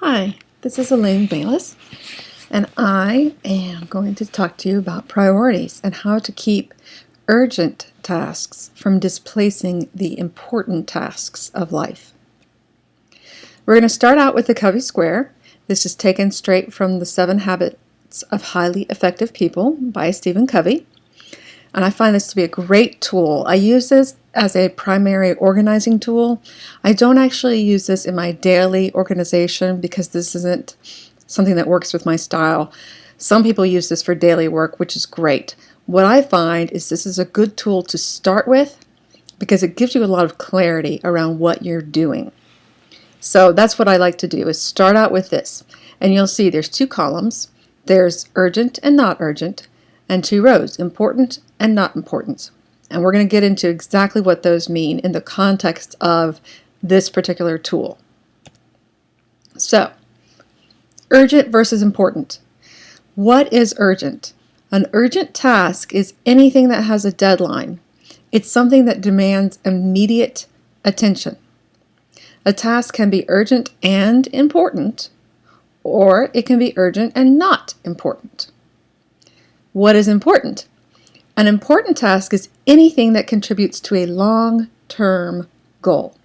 Hi, this is Elaine.Bayless, and I am going to talk to you about priorities and how to keep urgent tasks from displacing the important tasks of life. We're going to start out with the Cubby Square. This is taken straight from the 7 Habits of Highly Effective People by Stephen Covey. And I find this to be a great tool. I use this as a primary organizing tool. I don't actually use this in my daily organization because this isn't something that works with my style. Some people use this for daily work, which is great. What I find is this is a good tool to start with because it gives you a lot of clarity around what you're doing. So that's what I like to do, is start out with this. And you'll see there's 2 columns. There's urgent and not urgent, and 2 rows, important and not important. And we're going to get into exactly what those mean in the context of this particular tool. So, urgent versus important. What is urgent? An urgent task is anything that has a deadline. It's something that demands immediate attention. A task can be urgent and important, or it can be urgent and not important. What is important? An important task is anything that contributes to a long-term goal.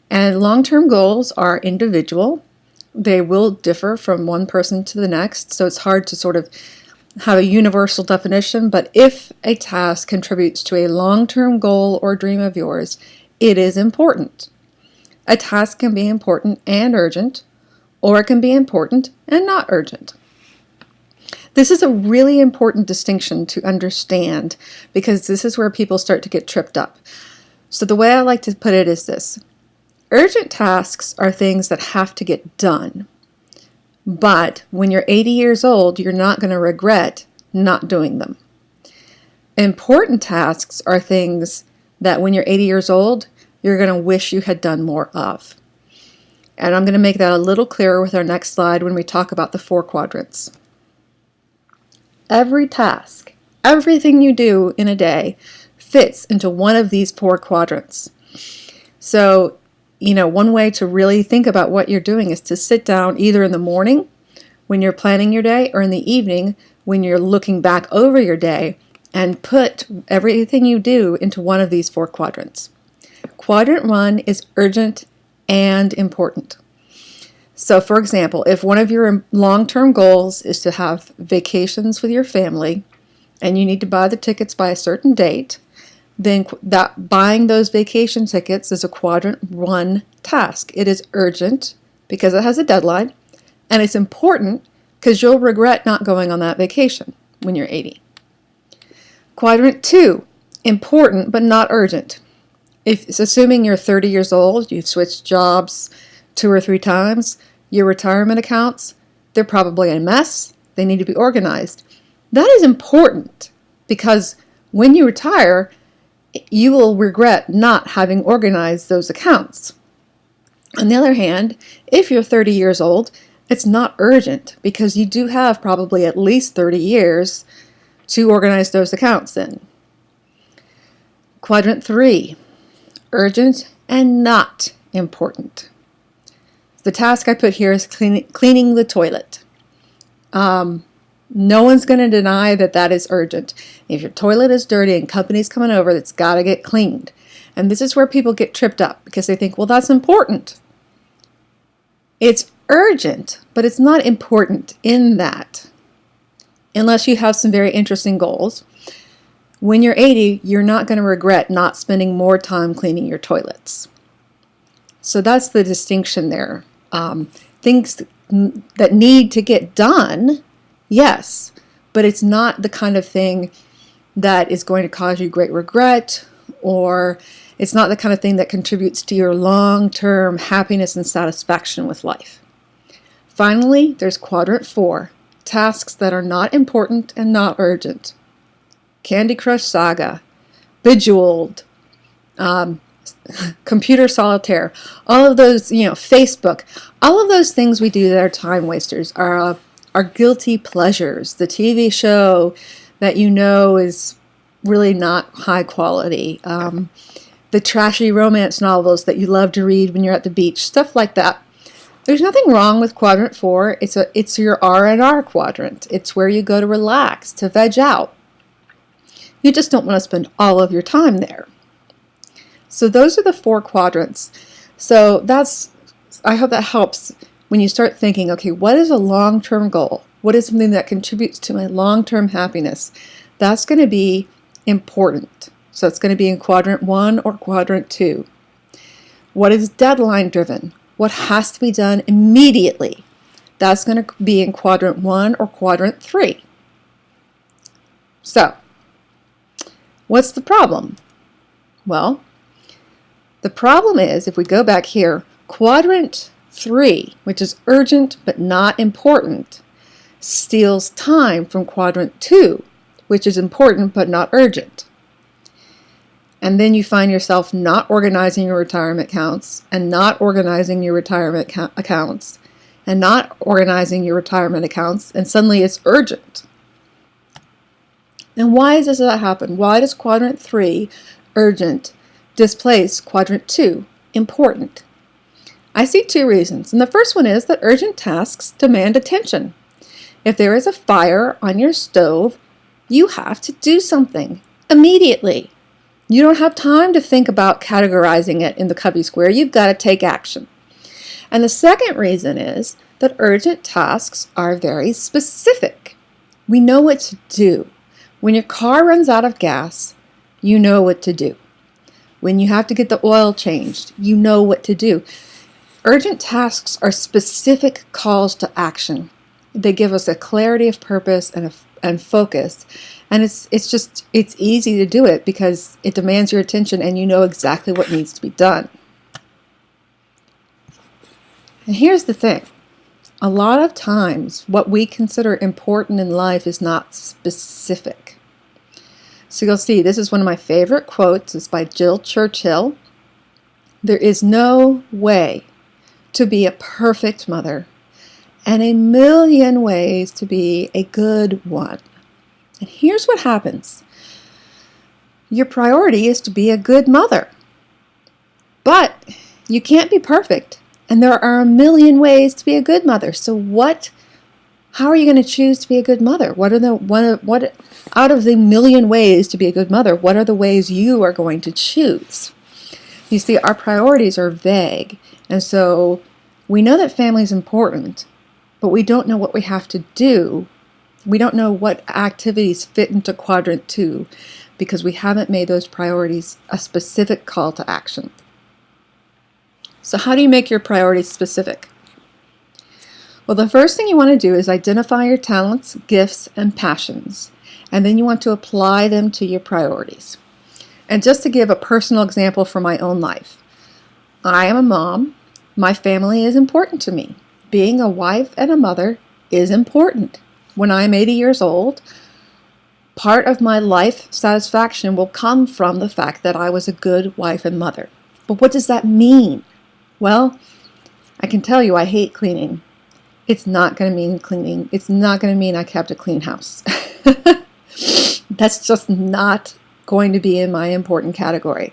And long-term goals are individual. They will differ from one person to the next, so it's hard to sort of have a universal definition, but if a task contributes to a long-term goal or dream of yours, it is important. A task can be important and urgent, or it can be important and not urgent. This is a really important distinction to understand because this is where people start to get tripped up. So the way I like to put it is this. Urgent tasks are things that have to get done. But when you're 80 years old, you're not going to regret not doing them. Important tasks are things that when you're 80 years old, you're going to wish you had done more of. And I'm going to make that a little clearer with our next slide when we talk about the 4 quadrants. Every task, everything you do in a day fits into one of these 4 quadrants. So, one way to really think about what you're doing is to sit down either in the morning when you're planning your day or in the evening when you're looking back over your day and put everything you do into one of these 4 quadrants. Quadrant 1 is urgent and important. So, for example, if one of your long-term goals is to have vacations with your family and you need to buy the tickets by a certain date, then buying those vacation tickets is a quadrant 1 task. It is urgent because it has a deadline, and it's important because you'll regret not going on that vacation when you're 80. Quadrant 2, important but not urgent. If it's assuming you're 30 years old, you've switched jobs 2 or 3 times, your retirement accounts, they're probably a mess. They need to be organized. That is important because when you retire, you will regret not having organized those accounts. On the other hand, if you're 30 years old, it's not urgent because you do have probably at least 30 years to organize those accounts in. Quadrant 3, urgent and not important. The task I put here is cleaning the toilet. No one's going to deny that that is urgent. If your toilet is dirty and company's coming over, it's got to get cleaned. And this is where people get tripped up because they think, well, that's important. It's urgent, but it's not important in that. Unless you have some very interesting goals. When you're 80, you're not going to regret not spending more time cleaning your toilets. So that's the distinction there. Things that need to get done, yes, but it's not the kind of thing that is going to cause you great regret, or it's not the kind of thing that contributes to your long-term happiness and satisfaction with life. Finally, there's quadrant 4, tasks that are not important and not urgent. Candy Crush Saga, Bejeweled, computer solitaire, all of those, Facebook, all of those things we do that are time wasters are guilty pleasures. The TV show that is really not high quality. The trashy romance novels that you love to read when you're at the beach, stuff like that. There's nothing wrong with quadrant 4. It's your R&R quadrant. It's where you go to relax, to veg out. You just don't want to spend all of your time there. So those are the 4 quadrants. So I hope that helps when you start thinking, okay, what is a long-term goal? What is something that contributes to my long-term happiness? That's going to be important. So it's going to be in quadrant 1 or quadrant 2. What is deadline driven? What has to be done immediately? That's going to be in quadrant 1 or quadrant 3. So, what's the problem? Well, the problem is, if we go back here, quadrant 3, which is urgent but not important, steals time from quadrant 2, which is important but not urgent. And then you find yourself not organizing your retirement accounts, and not organizing your retirement accounts, and not organizing your retirement accounts, and suddenly it's urgent. And why does that happen? Why does quadrant 3, urgent, displace quadrant 2, important? I see 2 reasons. And the first one is that urgent tasks demand attention. If there is a fire on your stove, you have to do something immediately. You don't have time to think about categorizing it in the Cubby Square. You've got to take action. And the second reason is that urgent tasks are very specific. We know what to do. When your car runs out of gas, you know what to do. When you have to get the oil changed, you know what to do. Urgent tasks are specific calls to action. They give us a clarity of purpose and focus. And it's easy to do it because it demands your attention and you know exactly what needs to be done. And here's the thing. A lot of times what we consider important in life is not specific. So you'll see, this is one of my favorite quotes. It's by Churchill. There is no way to be a perfect mother, and a million ways to be a good one. And here's what happens. Your priority is to be a good mother. But you can't be perfect. And there are a million ways to be a good mother. So how are you going to choose to be a good mother? Out of the million ways to be a good mother, what are the ways you are going to choose? You see, our priorities are vague. And so we know that family is important, but we don't know what we have to do. We don't know what activities fit into quadrant 2 because we haven't made those priorities a specific call to action. So how do you make your priorities specific? Well, the first thing you want to do is identify your talents, gifts, and passions, and then you want to apply them to your priorities. And just to give a personal example from my own life, I am a mom. My family is important to me. Being a wife and a mother is important. When I'm 80 years old, part of my life satisfaction will come from the fact that I was a good wife and mother. But what does that mean? Well, I can tell you I hate cleaning. It's not going to mean cleaning. It's not going to mean I kept a clean house. That's just not going to be in my important category.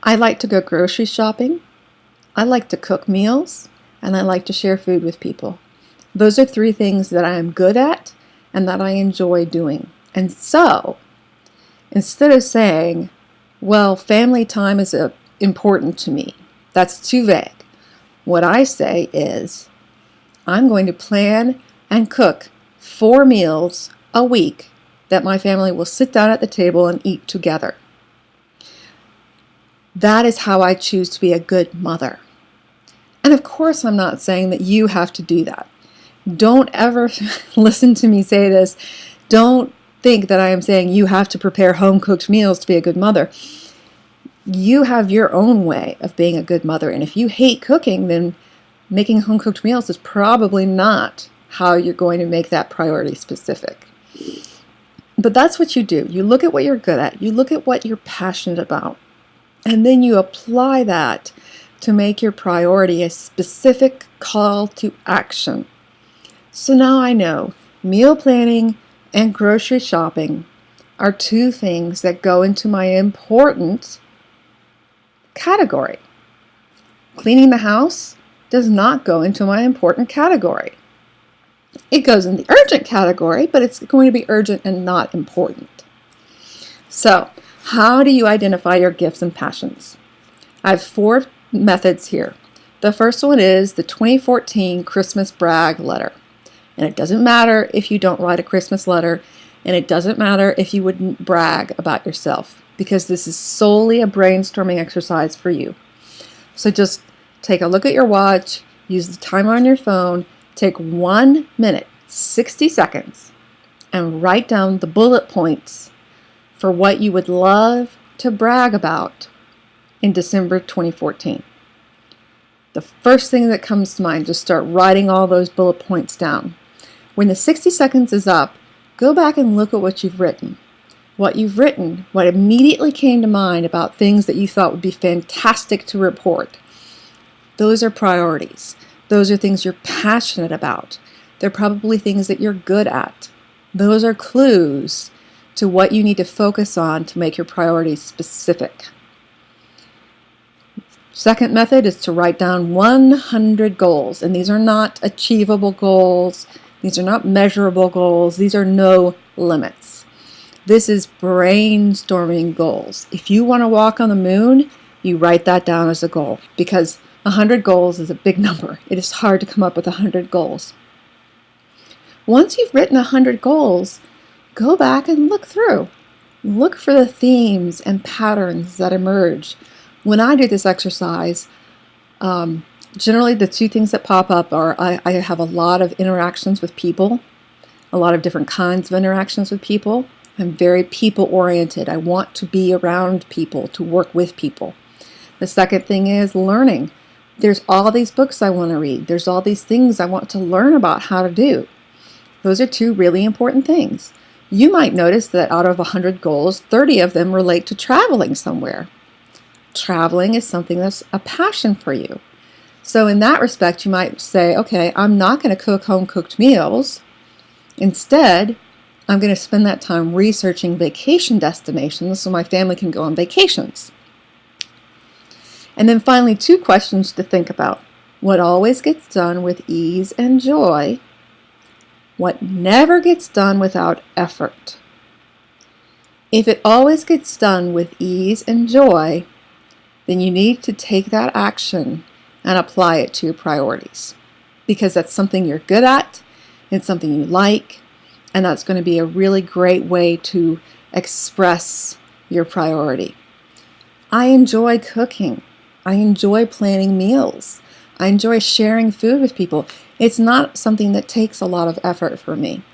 I like to go grocery shopping. I like to cook meals, and I like to share food with people. Those are 3 things that I am good at and that I enjoy doing. And so, instead of saying, well, family time is important to me, that's too vague. What I say is, I'm going to plan and cook 4 meals a week that my family will sit down at the table and eat together. That is how I choose to be a good mother. And of course, I'm not saying that you have to do that. Don't ever listen to me say this. Don't think that I am saying you have to prepare home-cooked meals to be a good mother. You have your own way of being a good mother. And if you hate cooking, then making home-cooked meals is probably not how you're going to make that priority specific. But that's what you do. You look at what you're good at. You look at what you're passionate about. And then you apply that to make your priority a specific call to action. So now I know meal planning and grocery shopping are 2 things that go into my important category. Cleaning the house does not go into my important category. It goes in the urgent category, but it's going to be urgent and not important. So, how do you identify your gifts and passions? I have 4 methods here. The first one is the 2014 Christmas brag letter. And it doesn't matter if you don't write a Christmas letter, and it doesn't matter if you wouldn't brag about yourself, because this is solely a brainstorming exercise for you. So just take a look at your watch, use the timer on your phone, take 1 minute, 60 seconds, and write down the bullet points for what you would love to brag about in December 2014. The first thing that comes to mind, just start writing all those bullet points down. When the 60 seconds is up, go back and look at what you've written. What immediately came to mind about things that you thought would be fantastic to report. Those are priorities. Those are things you're passionate about. They're probably things that you're good at. Those are clues to what you need to focus on to make your priorities specific. Second method is to write down 100 goals, and these are not achievable goals. These are not measurable goals. These are no limits. This is brainstorming goals. If you want to walk on the moon, you write that down as a goal, because 100 goals is a big number. It is hard to come up with 100 goals. Once you've written 100 goals, go back and look through. Look for the themes and patterns that emerge. When I do this exercise, generally the 2 things that pop up are I have a lot of interactions with people, a lot of different kinds of interactions with people. I'm very people-oriented. I want to be around people, to work with people. The second thing is learning. There's all these books I want to read. There's all these things I want to learn about how to do. Those are 2 really important things. You might notice that out of 100 goals, 30 of them relate to traveling somewhere. Traveling is something that's a passion for you. So in that respect, you might say, okay, I'm not going to cook home-cooked meals. Instead, I'm going to spend that time researching vacation destinations so my family can go on vacations. And then finally, 2 questions to think about. What always gets done with ease and joy? What never gets done without effort? If it always gets done with ease and joy, then you need to take that action and apply it to your priorities, because that's something you're good at, it's something you like, and that's going to be a really great way to express your priority. I enjoy cooking. I enjoy planning meals. I enjoy sharing food with people. It's not something that takes a lot of effort for me.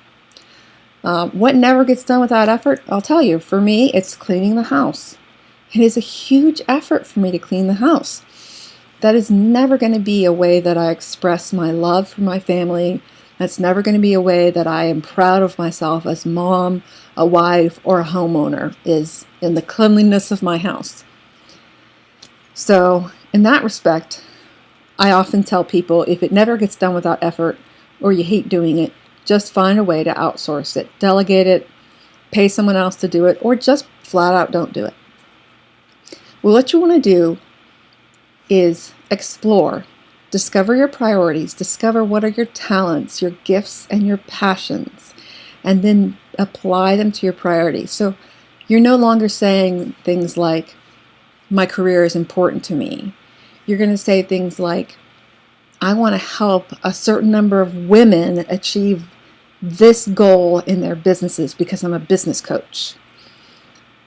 What never gets done without effort? I'll tell you, for me, it's cleaning the house. It is a huge effort for me to clean the house. That is never going to be a way that I express my love for my family. That's never going to be a way that I am proud of myself as mom, a wife, or a homeowner, is in the cleanliness of my house. So in that respect, I often tell people, if it never gets done without effort, or you hate doing it, just find a way to outsource it. Delegate it, pay someone else to do it, or just flat out don't do it. Well, what you want to do is explore, discover your priorities, discover what are your talents, your gifts, and your passions, and then apply them to your priorities. So you're no longer saying things like, my career is important to me. You're going to say things like, I want to help a certain number of women achieve this goal in their businesses because I'm a business coach.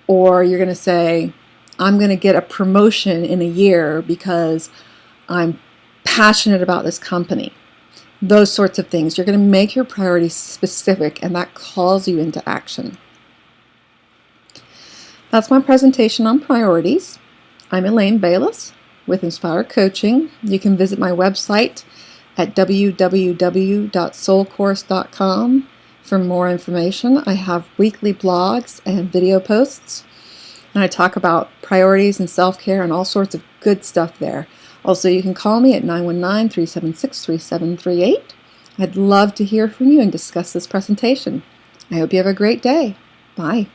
Or you're going to say, I'm going to get a promotion in a year because I'm passionate about this company. Those sorts of things. You're going to make your priorities specific, and that calls you into action. That's my presentation on priorities. I'm Elaine.Bayless with Inspire Coaching. You can visit my website at www.soulcourse.com for more information. I have weekly blogs and video posts, and I talk about priorities and self-care and all sorts of good stuff there. Also, you can call me at 919-376-3738. I'd love to hear from you and discuss this presentation. I hope you have a great day. Bye.